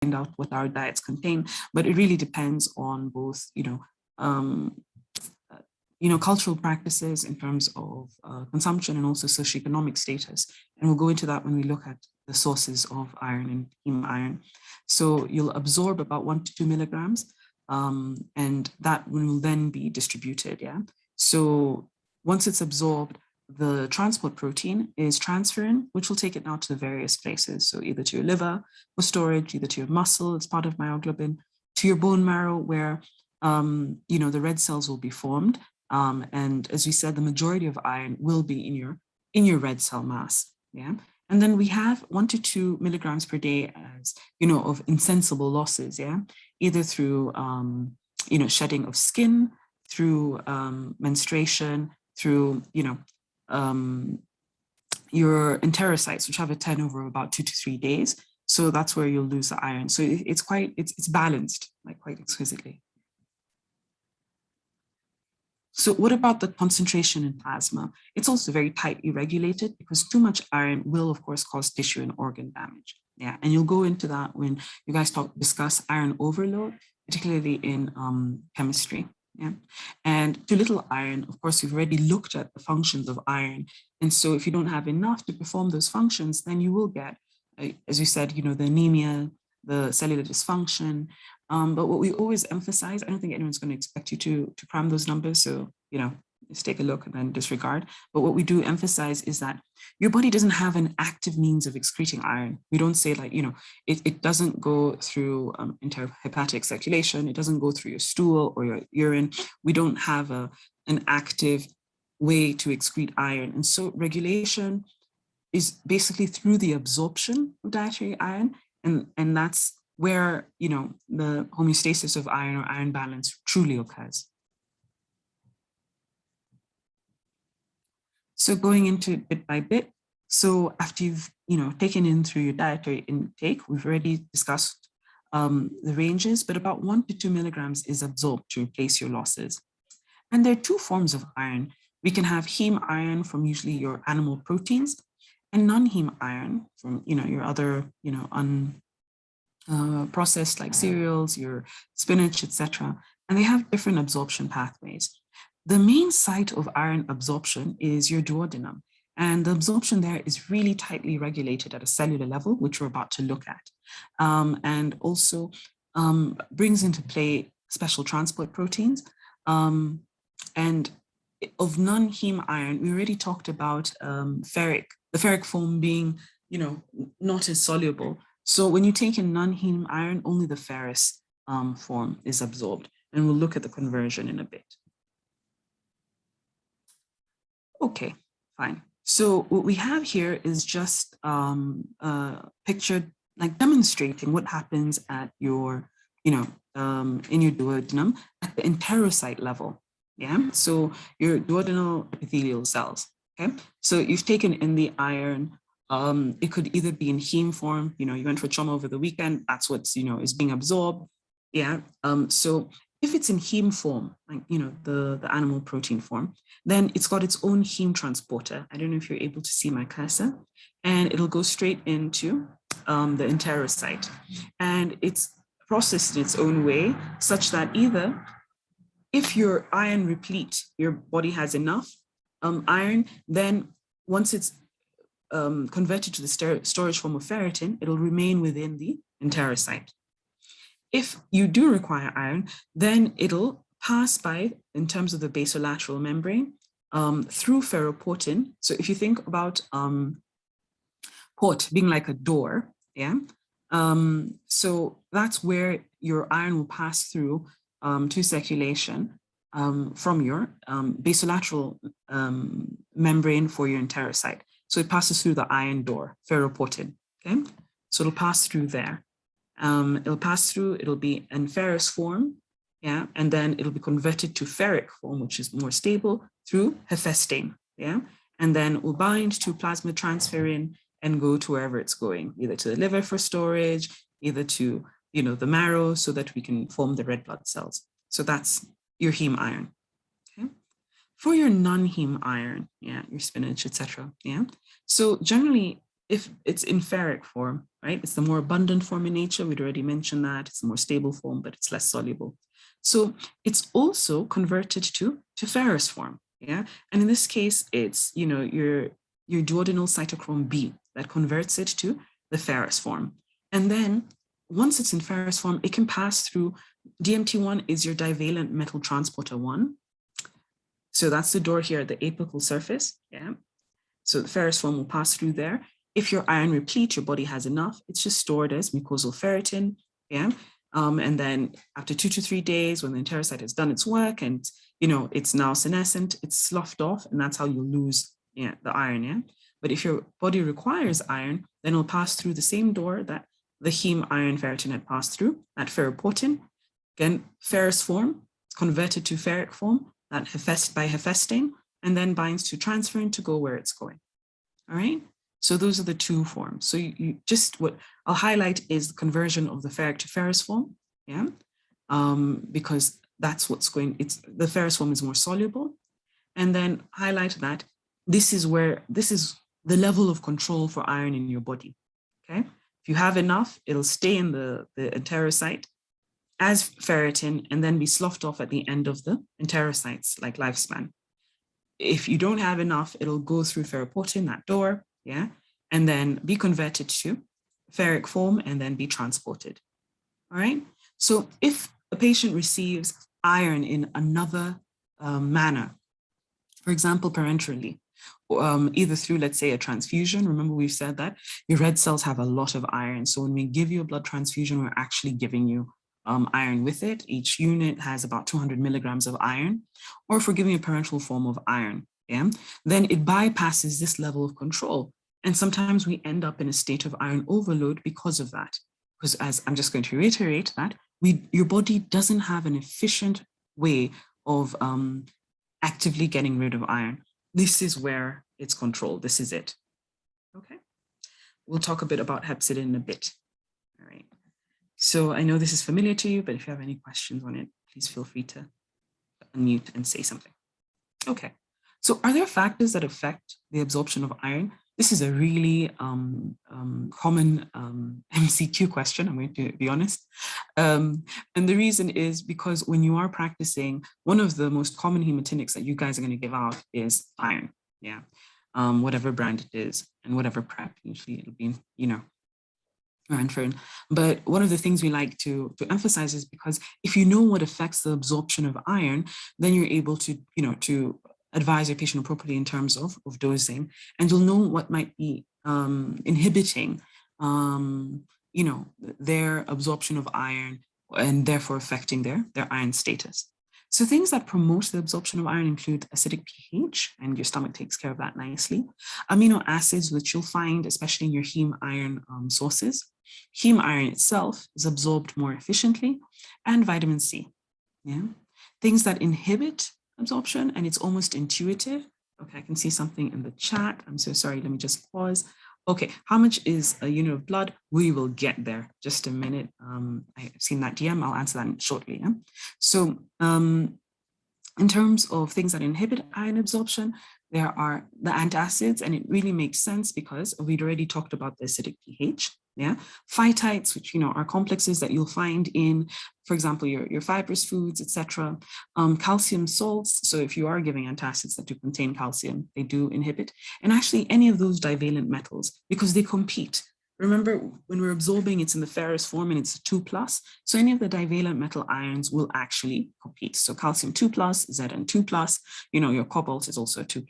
find out what our diets contain, but it really depends on both, cultural practices in terms of consumption and also socioeconomic status. And we'll go into that when we look at the sources of iron and heme iron. So you'll absorb about 1 to 2 milligrams, and that will then be distributed. Yeah. So once it's absorbed, the transport protein is transferrin, which will take it now to the various places. So either to your liver for storage, either to your muscle, it's part of myoglobin, to your bone marrow, where the red cells will be formed. And as we said, the majority of iron will be in your red cell mass. Yeah. And then we have 1 to 2 milligrams per day as, of insensible losses. Yeah. Either through, shedding of skin, through menstruation, through, your enterocytes, which have a turnover of about 2 to 3 days. So that's where you'll lose the iron. So it's balanced, like quite exquisitely. So what about the concentration in plasma? It's also very tightly regulated because too much iron will, of course, cause tissue and organ damage. Yeah, and you'll go into that when you guys discuss iron overload, particularly in chemistry. Yeah, and too little iron, of course, we've already looked at the functions of iron. And so if you don't have enough to perform those functions, then you will get, as you said, the anemia, the cellular dysfunction. But what we always emphasize, I don't think anyone's going to expect you to cram those numbers. So, just take a look and then disregard. But what we do emphasize is that your body doesn't have an active means of excreting iron. We don't say like, it doesn't go through interhepatic circulation. It doesn't go through your stool or your urine. We don't have an active way to excrete iron. And so regulation is basically through the absorption of dietary iron. And that's where, the homeostasis of iron or iron balance truly occurs. So going into it bit by bit. So after you've, taken in through your dietary intake, we've already discussed the ranges, but about 1 to 2 milligrams is absorbed to replace your losses. And there are 2 forms of iron. We can have heme iron from usually your animal proteins and non-heme iron from, your other, processed like cereals, your spinach, etc. And they have different absorption pathways. The main site of iron absorption is your duodenum. And the absorption there is really tightly regulated at a cellular level, which we're about to look at. And also brings into play special transport proteins. And of non-heme iron, we already talked about the ferric form being, not as soluble. So when you take in non-heme iron, only the ferrous form is absorbed. And we'll look at the conversion in a bit. Okay, fine. So what we have here is just pictured like demonstrating what happens at your, in your duodenum at the enterocyte level. Yeah, so your duodenal epithelial cells. Okay, so you've taken in the iron. It could either be in heme form. You went for trauma over the weekend. That's what's is being absorbed. Yeah. So if it's in heme form, like the animal protein form, then it's got its own heme transporter. I don't know if you're able to see my cursor, and it'll go straight into the enterocyte, and it's processed in its own way, such that either if your iron replete, your body has enough iron, then once it's converted to the storage form of ferritin, it'll remain within the enterocyte. If you do require iron, then it'll pass by, in terms of the basolateral membrane, through ferroportin. So if you think about port being like a door, yeah. So that's where your iron will pass through to circulation from your basolateral membrane for your enterocyte. So it passes through the iron door, ferroportin. Okay, so it'll pass through there. It'll pass through, it'll be in ferrous form, yeah, and then it'll be converted to ferric form, which is more stable, through hephaestin, yeah, and then will bind to plasma transferrin and go to wherever it's going, either to the liver for storage, either to the marrow, so that we can form the red blood cells. So that's your heme iron. Okay, for your non-heme iron, yeah, your spinach, etc. Yeah, so generally if it's in ferric form, right? It's the more abundant form in nature. We'd already mentioned that. It's the more stable form, but it's less soluble. So it's also converted to ferrous form, yeah? And in this case, it's, your duodenal cytochrome B that converts it to the ferrous form. And then once it's in ferrous form, it can pass through, DMT1 is your divalent metal transporter 1. So that's the door here at the apical surface, yeah? So the ferrous form will pass through there. If you're iron replete, your body has enough, it's just stored as mucosal ferritin, yeah? And then after 2 to 3 days, when the enterocyte has done its work and, it's now senescent, it's sloughed off, and that's how you lose, the iron, yeah? But if your body requires iron, then it'll pass through the same door that the heme iron ferritin had passed through, that ferroportin. Again, ferrous form, it's converted to ferric form, that by Hephaesting, and then binds to transferrin to go where it's going. All right. So those are the two forms. So you just, what I'll highlight is the conversion of the ferric to ferrous form. Yeah. Because that's what's going, the ferrous form is more soluble. And then highlight that this is the level of control for iron in your body. Okay. If you have enough, it'll stay in the enterocyte as ferritin and then be sloughed off at the end of the enterocytes, like lifespan. If you don't have enough, it'll go through ferroportin, that door, yeah, and then be converted to ferric form and then be transported. All right. So if a patient receives iron in another manner, for example, parenterally, either through, let's say, a transfusion. Remember, we've said that your red cells have a lot of iron. So when we give you a blood transfusion, we're actually giving you iron with it. Each unit has about 200 milligrams of iron. Or if we're giving a parenteral form of iron, yeah, then it bypasses this level of control. And sometimes we end up in a state of iron overload because of that. Because, as I'm just going to reiterate that, your body doesn't have an efficient way of actively getting rid of iron. This is where it's controlled. This is it. Okay. We'll talk a bit about hepcidin in a bit. All right. So I know this is familiar to you, but if you have any questions on it, please feel free to unmute and say something. Okay. So are there factors that affect the absorption of iron? This is a really common MCQ question, I'm going to be honest. And the reason is because when you are practicing, one of the most common hematinics that you guys are going to give out is iron, yeah, whatever brand it is and whatever prep, usually it'll be, Ranfern. But one of the things we like to emphasize is because if you know what affects the absorption of iron, then you're able to, to advise your patient appropriately in terms of dosing, and you'll know what might be inhibiting, their absorption of iron and therefore affecting their iron status. So things that promote the absorption of iron include acidic pH, and your stomach takes care of that nicely. Amino acids, which you'll find especially in your heme iron sources. Heme iron itself is absorbed more efficiently, and vitamin C. Yeah, things that inhibit absorption, and it's almost intuitive. Okay, I can see something in the chat. I'm so sorry. Let me just pause. Okay, how much is a unit of blood? We will get there. Just a minute. I've seen that DM. I'll answer that shortly. Yeah? So in terms of things that inhibit iron absorption, there are the antacids, and it really makes sense because we'd already talked about the acidic pH. Yeah, phytides, which are complexes that you'll find in, for example, your fibrous foods, etc. Calcium salts. So if you are giving antacids that do contain calcium, they do inhibit, and actually any of those divalent metals because they compete. Remember, when we're absorbing, it's in the ferrous form and it's a 2+. So any of the divalent metal ions will actually compete. So calcium 2+, Zn 2+, your cobalt is also a 2+.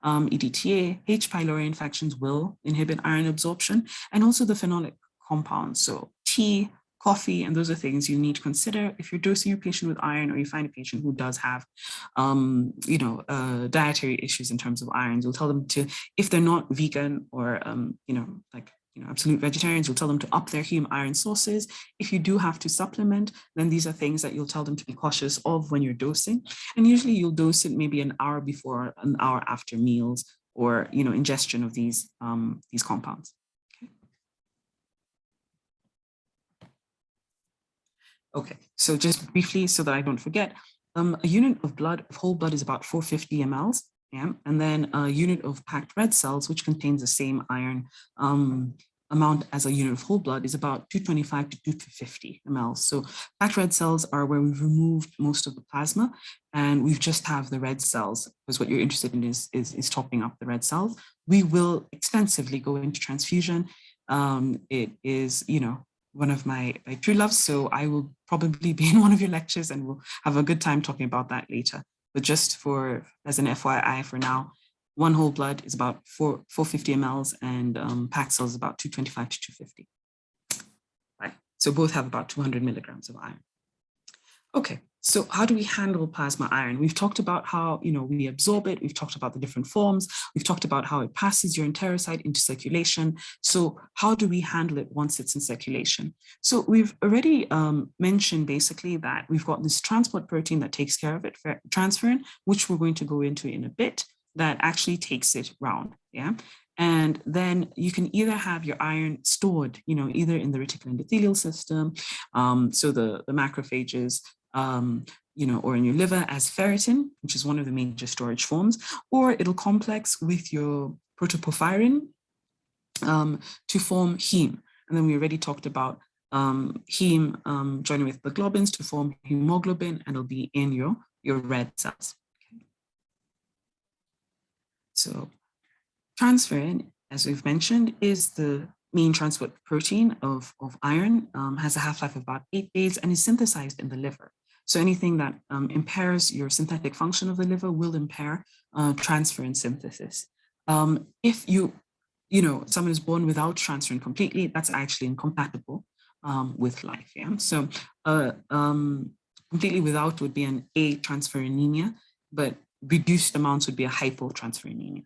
EDTA, H. pylori infections will inhibit iron absorption, and also the phenolic compounds. So tea, coffee, and those are things you need to consider if you're dosing your patient with iron, or you find a patient who does have, dietary issues in terms of irons. You'll tell them to, if they're not vegan or, absolute vegetarians, you'll tell them to up their heme iron sources. If you do have to supplement, then these are things that you'll tell them to be cautious of when you're dosing. And usually you'll dose it maybe an hour before, an hour after meals, or ingestion of these compounds. Okay, so just briefly so that I don't forget, a unit of blood, of whole blood, is about 450 mLs. Yeah, and then a unit of packed red cells, which contains the same iron amount as a unit of whole blood, is about 225 to 250 mL. So packed red cells are where we've removed most of the plasma, and we just have the red cells, because what you're interested in is topping up the red cells. We will extensively go into transfusion. It is, one of my true loves, so I will probably be in one of your lectures, and we'll have a good time talking about that later. But just as an FYI for now, one whole blood is about 450 mLs, and packed cells is about 225 to 250. Right. So both have about 200 milligrams of iron. Okay, so how do we handle plasma iron? We've talked about how we absorb it. We've talked about the different forms. We've talked about how it passes your enterocyte into circulation. So how do we handle it once it's in circulation? So we've already mentioned basically that we've got this transport protein that takes care of it, transferrin, which we're going to go into in a bit, that actually takes it round. Yeah. And then you can either have your iron stored, either in the reticular endothelial system, so the macrophages, or in your liver as ferritin, which is one of the major storage forms, or it'll complex with your protoporphyrin to form heme. And then we already talked about heme joining with the globins to form hemoglobin, and it'll be in your red cells. Okay. So transferrin, as we've mentioned, is the main transport protein of iron, has a half-life of about 8 days, and is synthesized in the liver. So anything that impairs your synthetic function of the liver will impair transferrin synthesis. If someone is born without transferrin completely, that's actually incompatible with life. Yeah. So completely without would be an atransferrinemia, but reduced amounts would be a hypotransferrinemia.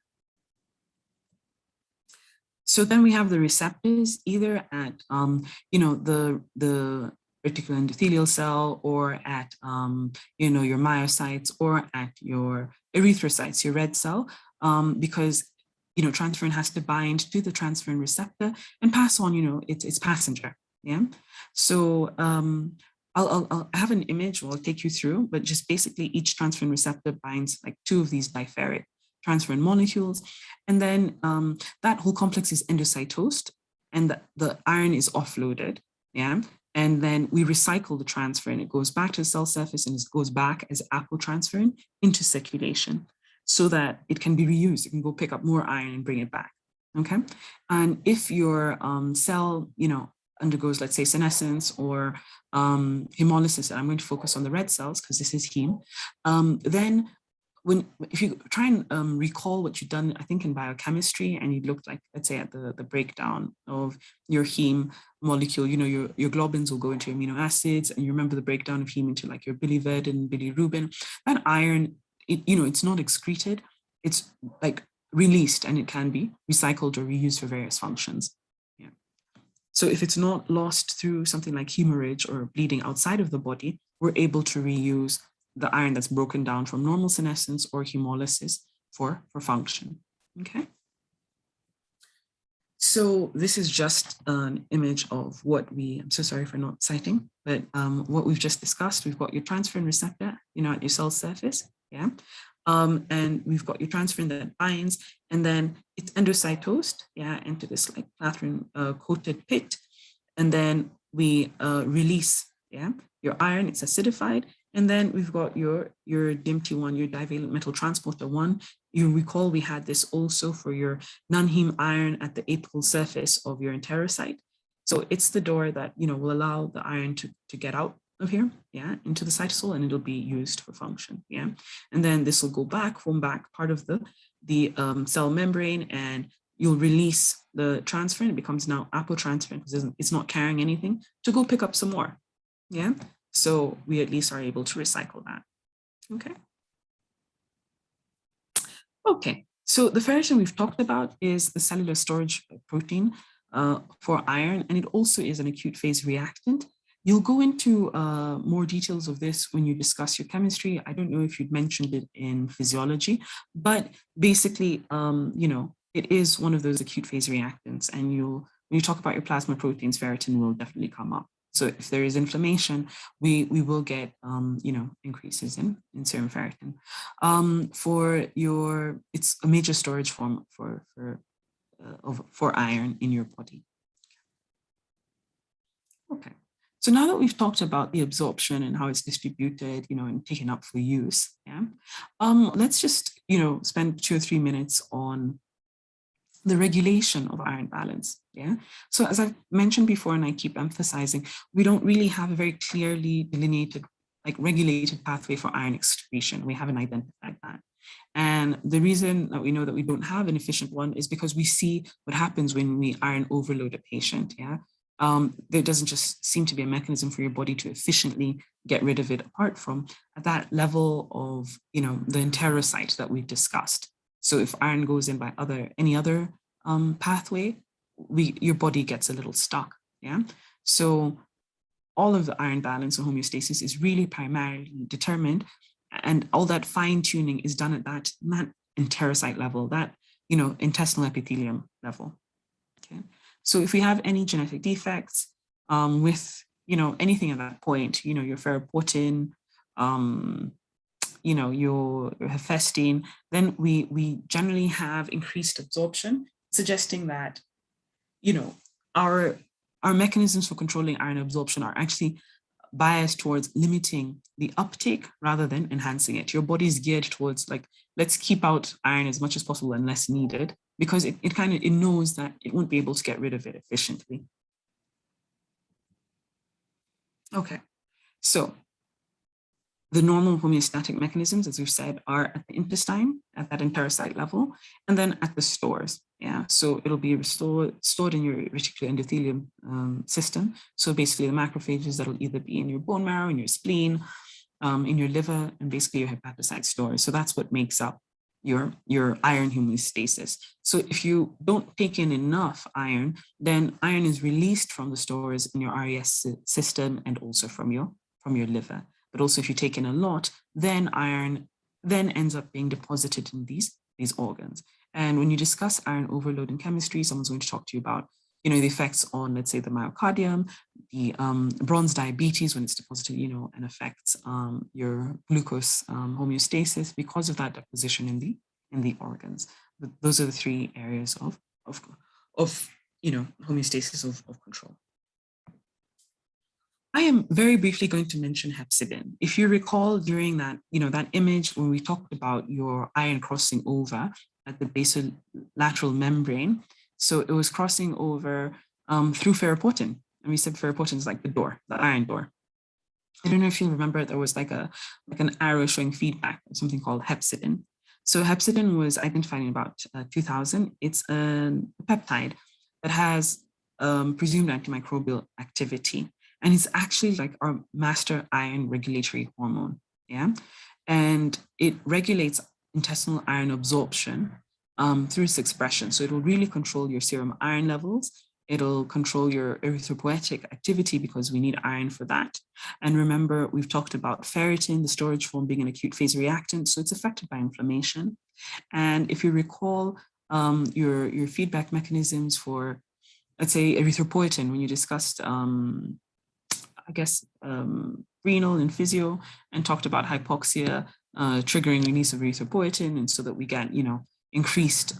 So then we have the receptors either at the reticular endothelial cell, or at your myocytes, or at your erythrocytes, your red cell, because transferrin has to bind to the transferrin receptor and pass on its passenger. Yeah. So I'll have an image, I'll take you through, but just basically each transferrin receptor binds like 2 of these diferric transferrin molecules, and then that whole complex is endocytosed, and the iron is offloaded. Yeah. And then we recycle the transferrin. It goes back to the cell surface, and it goes back as apotransferrin into circulation, so that it can be reused. You can go pick up more iron and bring it back. Okay. And if your cell, undergoes, let's say, senescence or hemolysis, and I'm going to focus on the red cells because this is heme, then if you try and recall what you've done, I think in biochemistry, and you looked like, let's say, at the breakdown of your heme molecule, your globins will go into amino acids, and you remember the breakdown of heme into like your biliverdin, bilirubin. That iron, it's not excreted, it's like released, and it can be recycled or reused for various functions. Yeah. So if it's not lost through something like hemorrhage or bleeding outside of the body, we're able to reuse the iron that's broken down from normal senescence or hemolysis for function. Okay. So this is just an image of I'm so sorry for not citing, but what we've just discussed. We've got your transferrin receptor, at your cell surface. Yeah. And we've got your transferrin that binds, and then it's endocytosed, into this like clathrin coated pit. And then we release, your iron, it's acidified. And then we've got your DMT1, your divalent metal transporter 1. You recall we had this also for your non-heme iron at the apical surface of your enterocyte. So it's the door that will allow the iron to get out of here, into the cytosol, and it'll be used for function. And then this will go back, form back part of the cell membrane, and you'll release the transferrin. It becomes now apotransferrin because it's not carrying anything, to go pick up some more. Yeah. So we at least are able to recycle that. Okay. Okay. So the ferritin we've talked about is the cellular storage protein for iron, and it also is an acute phase reactant. You'll go into more details of this when you discuss your chemistry. I don't know if you'd mentioned it in physiology, but basically, it is one of those acute phase reactants, and when you talk about your plasma proteins, ferritin will definitely come up. So if there is inflammation, we will get, increases in serum ferritin. It's a major storage form for iron in your body. Okay. So now that we've talked about the absorption and how it's distributed, and taken up for use, yeah, let's just, spend 2 or 3 minutes on the regulation of iron balance. Yeah. So as I've mentioned before, and I keep emphasizing, we don't really have a very clearly delineated, like regulated pathway for iron excretion. We haven't identified that. And the reason that we know that we don't have an efficient one is because we see what happens when we iron overload a patient. Yeah. There doesn't just seem to be a mechanism for your body to efficiently get rid of it apart from at that level of, the enterocyte that we've discussed. So if iron goes in by any other pathway, your body gets a little stuck. Yeah. So all of the iron balance or homeostasis is really primarily determined, and all that fine tuning is done at that enterocyte level, that intestinal epithelium level. Okay. So if we have any genetic defects with anything at that point, your ferroportin, your hephaestin, then we generally have increased absorption, suggesting that our mechanisms for controlling iron absorption are actually biased towards limiting the uptake rather than enhancing it. Your body is geared towards, like, let's keep out iron as much as possible unless needed, because it knows that it won't be able to get rid of it efficiently. Okay, so the normal homeostatic mechanisms, as we've said, are at the intestine, at that enterocyte level, and then at the stores. Yeah, so it'll be stored in your reticular endothelium system. So basically the macrophages that'll either be in your bone marrow, in your spleen, in your liver, and basically your hepatocyte stores. So that's what makes up your iron homeostasis. So if you don't take in enough iron, then iron is released from the stores in your RES system and also from your liver. But also if you take in a lot, then iron then ends up being deposited in these organs. And when you discuss iron overload in chemistry, someone's going to talk to you about, the effects on, let's say, the myocardium, the bronze diabetes when it's deposited, and affects your glucose homeostasis because of that deposition in the organs. But those are the 3 areas of homeostasis of control. I am very briefly going to mention hepcidin. If you recall during that, that image when we talked about your iron crossing over at the basolateral membrane, so it was crossing over through ferroportin. And we said ferroportin is like the door, the iron door. I don't know if you remember, there was like an arrow showing feedback, something called hepcidin. So hepcidin was identified in about 2000. It's a peptide that has presumed antimicrobial activity. And it's actually like our master iron regulatory hormone, yeah? And it regulates intestinal iron absorption through its expression. So it will really control your serum iron levels. It'll control your erythropoietic activity because we need iron for that. And remember, we've talked about ferritin, the storage form, being an acute phase reactant. So it's affected by inflammation. And if you recall your feedback mechanisms for, let's say, erythropoietin, when you discussed renal and physio, and talked about hypoxia triggering release of erythropoietin, and so that we get, increased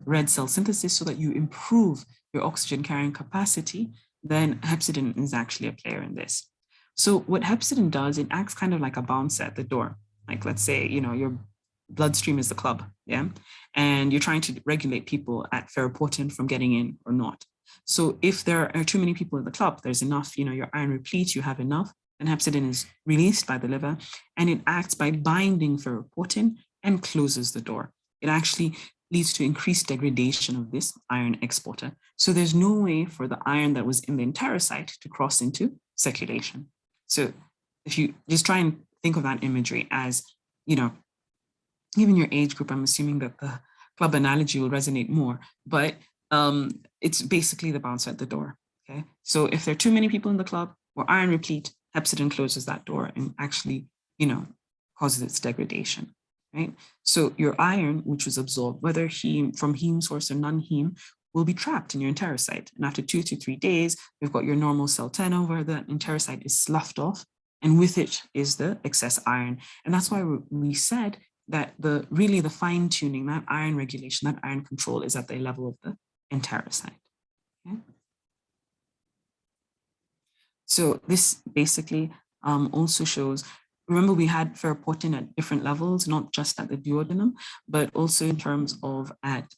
red cell synthesis so that you improve your oxygen carrying capacity, then hepcidin is actually a player in this. So what hepcidin does, it acts kind of like a bouncer at the door. Like, let's say, your bloodstream is the club, yeah? And you're trying to regulate people at ferroportin from getting in or not. So if there are too many people in the club, there's enough, your iron replete, you have enough, and hepcidin is released by the liver, and it acts by binding ferroportin and closes the door. It actually leads to increased degradation of this iron exporter. So there's no way for the iron that was in the enterocyte to cross into circulation. So if you just try and think of that imagery as, given your age group, I'm assuming that the club analogy will resonate more, but it's basically the bouncer at the door, okay? So if there are too many people in the club or iron replete, hepcidin closes that door and actually, causes its degradation, right? So your iron, which was absorbed, whether from heme source or non-heme, will be trapped in your enterocyte. And after 2 to 3 days, you've got your normal cell turnover, the enterocyte is sloughed off, and with it is the excess iron. And that's why we said that really the fine tuning, that iron regulation, that iron control is at the level of the enterocyte. Okay? So this basically also shows, remember we had ferroportin at different levels, not just at the duodenum, but also in terms of at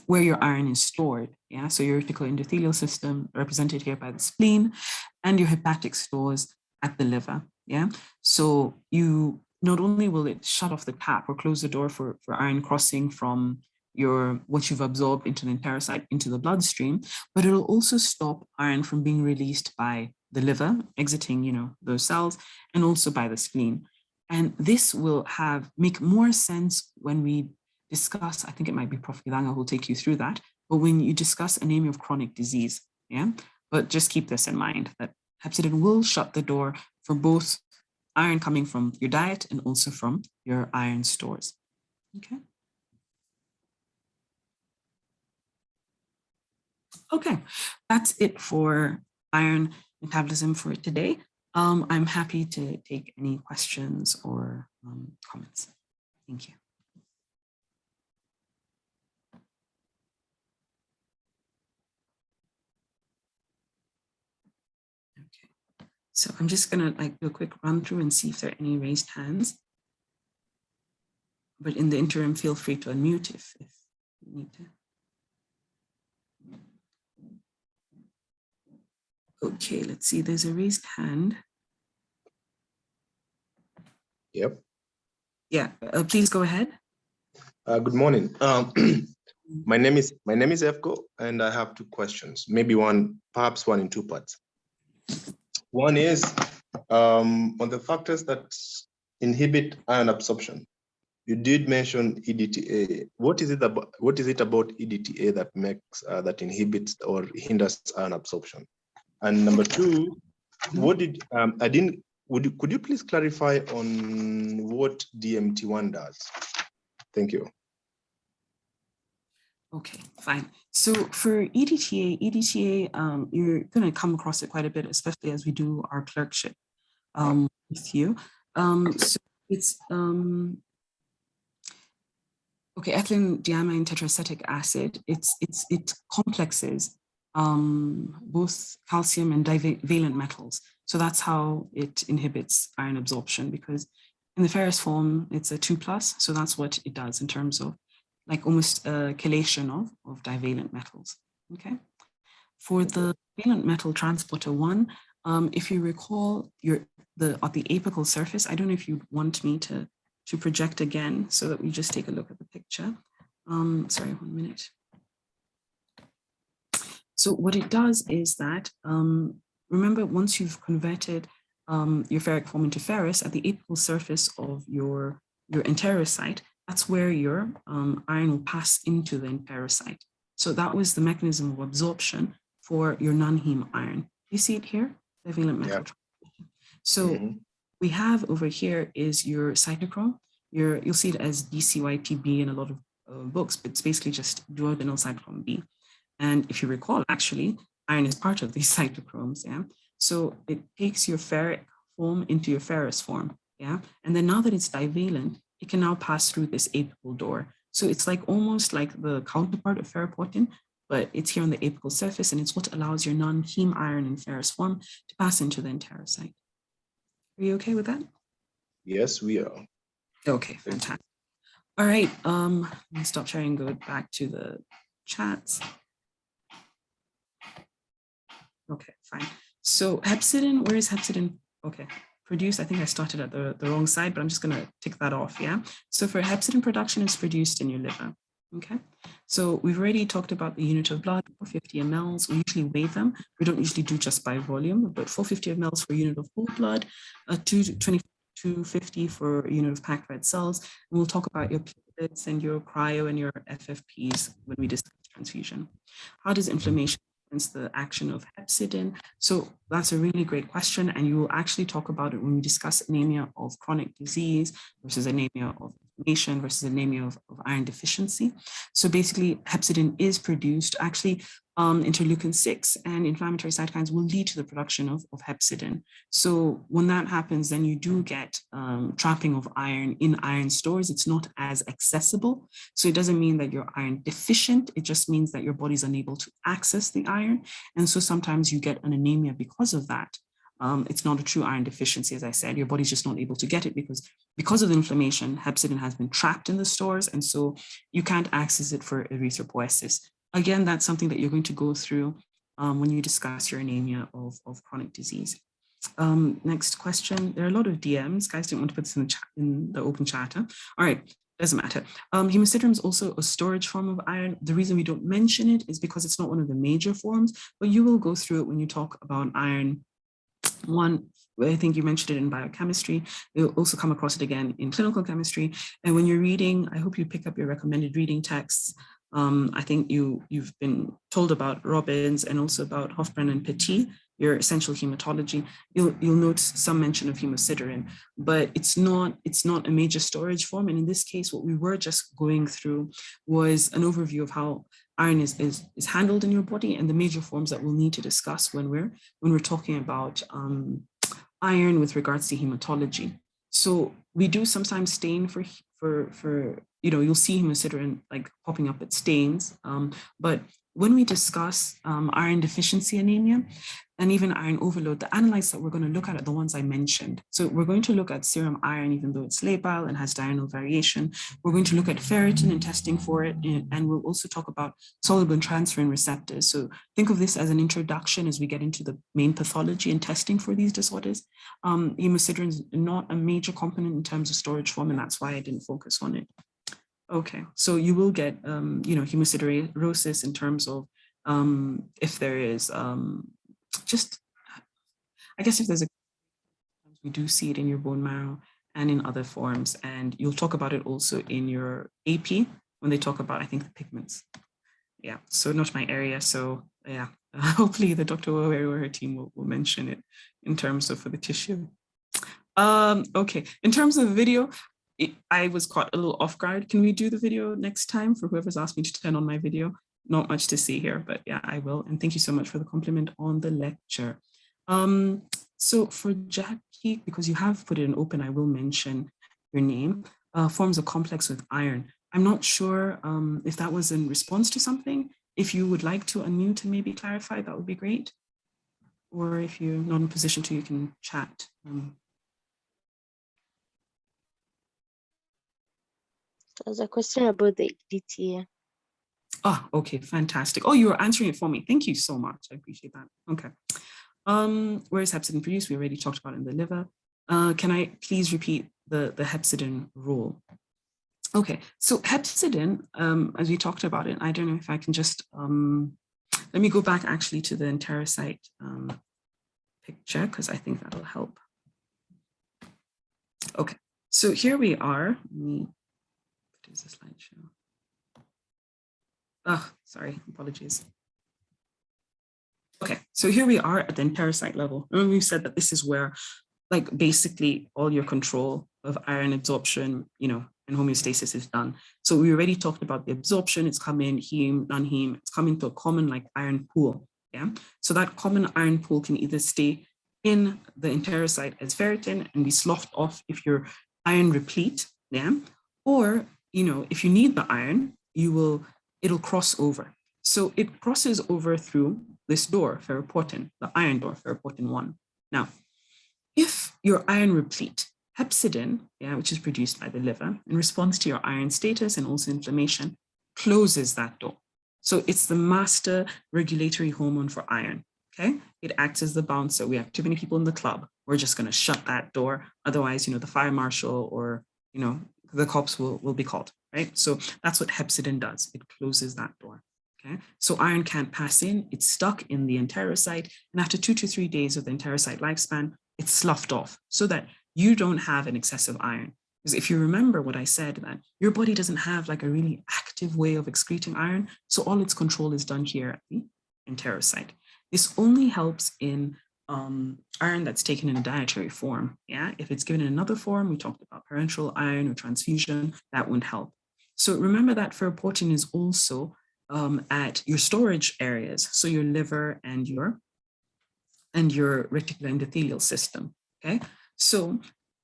where your iron is stored. Yeah, so your reticuloendothelial system represented here by the spleen, and your hepatic stores at the liver. Yeah, so you not only will it shut off the tap or close the door for iron crossing from what you've absorbed into the enterocyte into the bloodstream, but it'll also stop iron from being released by the liver, exiting, those cells, and also by the spleen. And this will make more sense when we discuss, I think it might be Prof. Ilanga who'll take you through that, but when you discuss anemia of chronic disease, yeah? But just keep this in mind, that hepcidin will shut the door for both iron coming from your diet and also from your iron stores, okay? Okay, that's it for iron metabolism for today. I'm happy to take any questions or comments. Thank you. Okay, so I'm just gonna do a quick run through and see if there are any raised hands. But in the interim, feel free to unmute if you need to. Okay, let's see, there's a raised hand. Yep. Yeah, please go ahead. Good morning. My name is Efko, and I have two questions. Maybe perhaps one in two parts. One is on the factors that inhibit iron absorption. You did mention EDTA. What is it about EDTA that inhibits or hinders iron absorption? And number two, could you please clarify on what DMT1 does? Thank you. Okay, fine. So for EDTA, you're going to come across it quite a bit, especially as we do our clerkship with you. So it's okay, ethylene diamine tetracetic acid. It complexes both calcium and divalent metals. So that's how it inhibits iron absorption, because in the ferrous form, it's a 2+. So that's what it does in terms of almost a chelation of divalent metals. Okay. For the valent metal transporter 1, if you recall at the apical surface, I don't know if you'd want me to project again so that we just take a look at the picture. Sorry, 1 minute. So what it does is that, remember, once you've converted your ferric form into ferrous, at the apical surface of your enterocyte, that's where your iron will pass into the enterocyte. So that was the mechanism of absorption for your non-heme iron. You see it here, the valent metal. Yeah. So we have over here is your cytochrome. You'll see it as DCYTB in a lot of books, but it's basically just duodenal cytochrome B. And if you recall, actually, iron is part of these cytochromes, yeah? So it takes your ferric form into your ferrous form, yeah? And then now that it's divalent, it can now pass through this apical door. So it's almost like the counterpart of ferroportin, but it's here on the apical surface, and it's what allows your non-heme iron in ferrous form to pass into the enterocyte. Are you okay with that? Yes, we are. Okay, fantastic. All right, let me stop sharing and go back to the chats. Okay, fine. So hepcidin, where is hepcidin? Okay, produced. I think I started at the wrong side, but I'm just gonna tick that off, yeah? So for hepcidin production, it's produced in your liver, okay? So we've already talked about the unit of blood, 450 mLs. We usually weigh them. We don't usually do just by volume, but 450 mLs for a unit of whole blood, 250 for a unit of packed red cells. And we'll talk about your platelets and your cryo and your FFPs when we discuss transfusion. How does inflammation influence the action of hepcidin? So that's a really great question, and you will actually talk about it when we discuss anemia of chronic disease versus anemia of inflammation versus anemia of iron deficiency. So basically, hepcidin is produced. Actually, interleukin 6 and inflammatory cytokines will lead to the production of hepcidin. So when that happens, then you do get trapping of iron in iron stores. It's not as accessible. So it doesn't mean that you're iron deficient. It just means that your body's unable to access the iron. And so sometimes you get an anemia because of that. It's not a true iron deficiency, as I said. Your body's just not able to get it because of the inflammation, hepcidin has been trapped in the stores, and so you can't access it for erythropoiesis. Again, that's something that you're going to go through when you discuss your anemia of chronic disease. Next question. There are a lot of DMs. Guys didn't want to put this in the open chat. Huh? All right. Doesn't matter. Hemosiderin is also a storage form of iron. The reason we don't mention it is because it's not one of the major forms, but you will go through it when you talk about iron. One, I think you mentioned it in biochemistry. You'll also come across it again in clinical chemistry. And when you're reading, I hope you pick up your recommended reading texts. I think you've been told about Robbins and also about Hofbräun and Petit, your essential hematology. You'll note some mention of hemosiderin, but it's not a major storage form. And in this case, what we were just going through was an overview of how iron is handled in your body and the major forms that we'll need to discuss when we're talking about iron with regards to hematology. So we do sometimes stain for you'll see hemosiderin like popping up at stains, but when we discuss iron deficiency anemia and even iron overload, the analytes that we're going to look at are the ones I mentioned. So we're going to look at serum iron, even though it's labile and has diurnal variation. We're going to look at ferritin and testing for it, and we'll also talk about soluble transferrin receptors. So think of this as an introduction as we get into the main pathology and testing for these disorders. Hemosiderin is not a major component in terms of storage form, and that's why I didn't focus on it. Okay, so you will get, hemosiderosis in terms of if there is I guess if there's we do see it in your bone marrow and in other forms, and you'll talk about it also in your AP when they talk about, I think, the pigments. Yeah, so not my area. So yeah, hopefully the Dr. or her team will mention it in terms of for the tissue. Okay, in terms of video, I was caught a little off guard. Can we do the video next time for whoever's asked me to turn on my video? Not much to see here, but yeah, I will. And thank you so much for the compliment on the lecture. So for Jackie, because you have put it in open, I will mention your name. Forms a complex with iron. I'm not sure if that was in response to something. If you would like to unmute and maybe clarify, that would be great. Or if you're not in position to, you can chat. There's a question about the DTA. Oh, okay, fantastic. Oh, you were answering it for me. Thank you so much. I appreciate that. Okay. Where is hepcidin produced? We already talked about it in the liver. Can I please repeat the hepcidin role? Okay, so hepcidin, as we talked about it, I don't know if I can just, let me go back actually to the enterocyte picture, because I think that'll help. Okay, so here we are. Let me put this slideshow. Oh, sorry, apologies. Okay, so here we are at the enterocyte level. Remember we said that this is where, like, basically all your control of iron absorption, and homeostasis is done. So we already talked about the absorption. It's come in heme, non-heme. It's come into a common like iron pool. Yeah. So that common iron pool can either stay in the enterocyte as ferritin and be sloughed off if you're iron replete. Yeah. Or, if you need the iron, it'll cross over. So it crosses over through this door, ferroportin, the iron door, ferroportin 1. Now, if you're iron replete, hepcidin, which is produced by the liver, in response to your iron status and also inflammation, closes that door. So it's the master regulatory hormone for iron, okay? It acts as the bouncer. We have too many people in the club. We're just gonna shut that door. Otherwise, the fire marshal or, the cops will be called, right? So that's what hepcidin does. It closes that door. Okay, so iron can't pass in, it's stuck in the enterocyte, and after 2 to 3 days of the enterocyte lifespan, it's sloughed off so that you don't have an excessive iron. Because if you remember what I said, that your body doesn't have like a really active way of excreting iron, so all its control is done here at the enterocyte. This only helps in iron that's taken in a dietary form. Yeah, if it's given in another form, we talked about parenteral iron or transfusion, that won't help. So remember that ferroportin is also at your storage areas, so your liver and your reticular endothelial system. Okay, so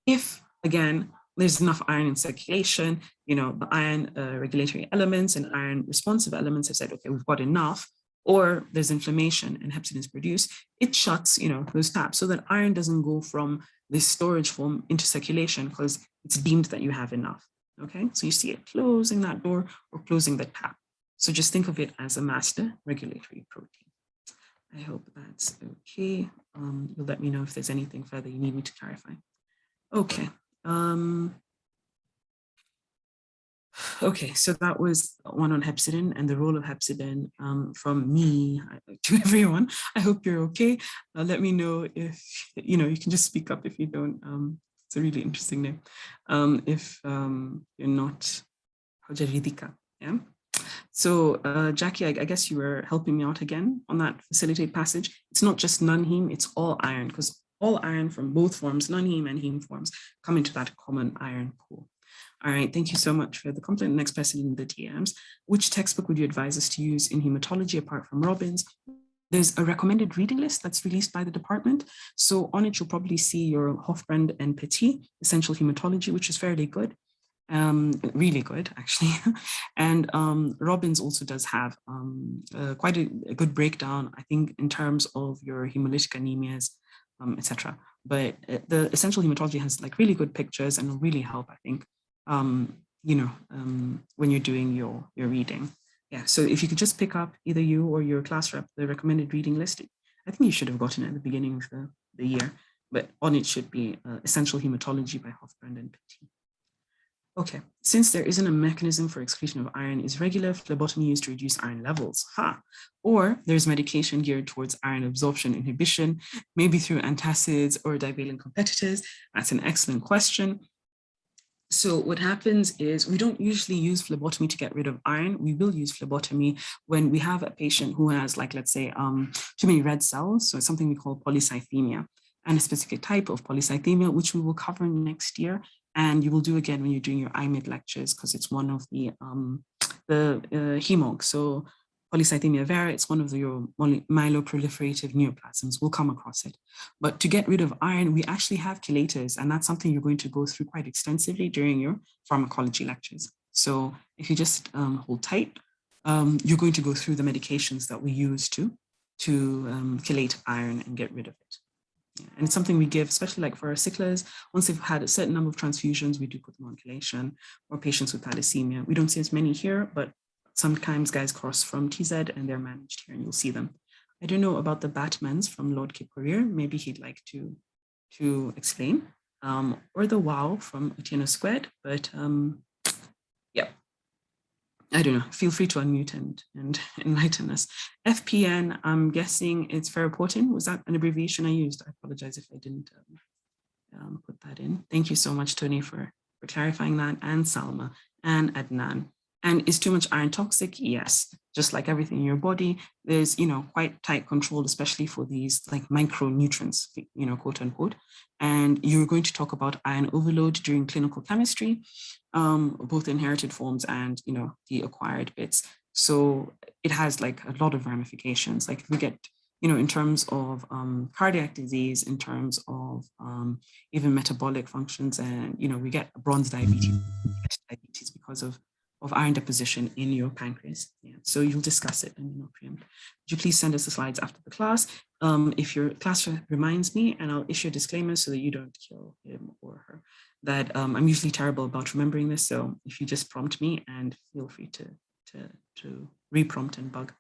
if again there's enough iron in circulation, the iron regulatory elements and iron responsive elements have said, okay, we've got enough, or there's inflammation and hepcidin is produced, it shuts, those taps so that iron doesn't go from this storage form into circulation because it's deemed that you have enough. Okay, so you see it closing that door or closing the tap. So just think of it as a master regulatory protein. I hope that's okay. You'll let me know if there's anything further you need me to clarify. Okay. Okay, so that was one on hepcidin and the role of hepcidin from me to everyone. I hope you're okay. Let me know if, you can just speak up if you don't. It's a really interesting name. If you're not, Ridika, yeah? So Jackie, I guess you were helping me out again on that facilitate passage. It's not just non-heme, it's all iron, because all iron from both forms, non-heme and heme forms, come into that common iron pool. All right, thank you so much for the compliment. Next person in the DMs. Which textbook would you advise us to use in hematology apart from Robbins? There's a recommended reading list that's released by the department. So on it, you'll probably see your Hofbrand and Petit, Essential Hematology, which is fairly good. Really good, actually. And Robbins also does have quite a good breakdown, I think, in terms of your hemolytic anemias, etc. But the Essential Hematology has like really good pictures and will really help, I think, when you're doing your reading. Yeah, so if you could just pick up either you or your class rep, the recommended reading list, I think you should have gotten it at the beginning of the year, but on it should be Essential Hematology by Hofbrand and Petit. Okay, since there isn't a mechanism for excretion of iron, is regular phlebotomy used to reduce iron levels? Or there's medication geared towards iron absorption inhibition, maybe through antacids or divalent competitors? That's an excellent question. So what happens is we don't usually use phlebotomy to get rid of iron. We will use phlebotomy when we have a patient who has, like, let's say, too many red cells. So it's something we call polycythemia, and a specific type of polycythemia, which we will cover next year. And you will do again when you're doing your IMID lectures, because it's one of the hemogs. So polycythemia vera, it's one of your myeloproliferative neoplasms. We'll come across it. But to get rid of iron, we actually have chelators, and that's something you're going to go through quite extensively during your pharmacology lectures. So if you just hold tight, you're going to go through the medications that we use to chelate iron and get rid of it. Yeah, and it's something we give, especially like for our sicklers. Once they've had a certain number of transfusions, we do put them on chelation, or patients with thalassemia. We don't see as many here, but sometimes guys cross from TZ and they're managed here, and you'll see them. I don't know about the Batmans from Lord Kipkorir. Maybe he'd like to explain, or the WOW from Etienne Squared, but yeah. I don't know, feel free to unmute and enlighten us. FPN, I'm guessing it's ferroportin. Was that an abbreviation I used? I apologize if I didn't put that in. Thank you so much, Tony, for clarifying that, and Salma and Adnan. And is too much iron toxic? Yes, just like everything in your body, there's, quite tight control, especially for these like micronutrients, quote unquote. And you're going to talk about iron overload during clinical chemistry, both inherited forms and, the acquired bits. So it has like a lot of ramifications. Like we get, in terms of cardiac disease, in terms of even metabolic functions, and, we get bronze diabetes because of iron deposition in your pancreas. Yeah. So you'll discuss it and preempt. Would you please send us the slides after the class? If your class reminds me, and I'll issue a disclaimer so that you don't kill him or her, that I'm usually terrible about remembering this. So if you just prompt me, and feel free to re-prompt and bug.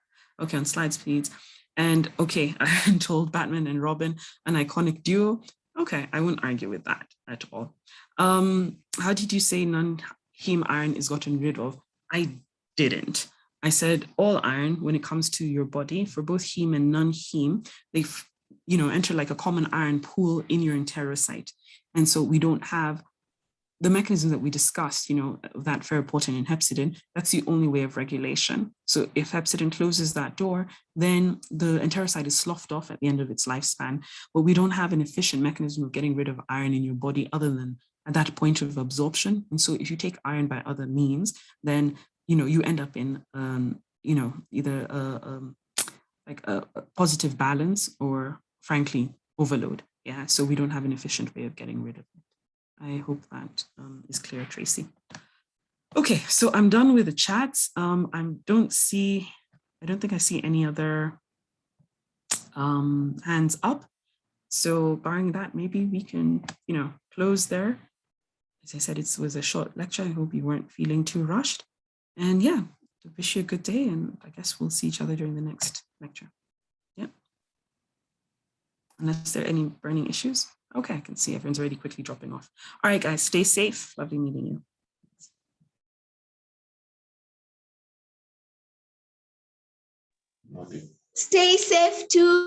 Okay, on slides, please. And okay, I'm told Batman and Robin, an iconic duo. Okay, I won't argue with that at all. How did you say non-heme iron is gotten rid of? I didn't. I said all iron, when it comes to your body, for both heme and non-heme, they enter like a common iron pool in your enterocyte. And so we don't have the mechanism that we discussed, that ferroportin and hepcidin. That's the only way of regulation. So if hepcidin closes that door, then the enterocyte is sloughed off at the end of its lifespan. But we don't have an efficient mechanism of getting rid of iron in your body other than at that point of absorption. And so if you take iron by other means, then, you end up in, either like a positive balance or frankly, overload. Yeah, so we don't have an efficient way of getting rid of it. I hope that is clear, Tracy. Okay, so I'm done with the chats. I don't think I see any other hands up. So barring that, maybe we can, close there. As I said, it was a short lecture. I hope you weren't feeling too rushed. And yeah, I wish you a good day. And I guess we'll see each other during the next lecture. Yep. Unless there are any burning issues. Okay, I can see everyone's already quickly dropping off. All right, guys, stay safe. Lovely meeting you. Stay safe too.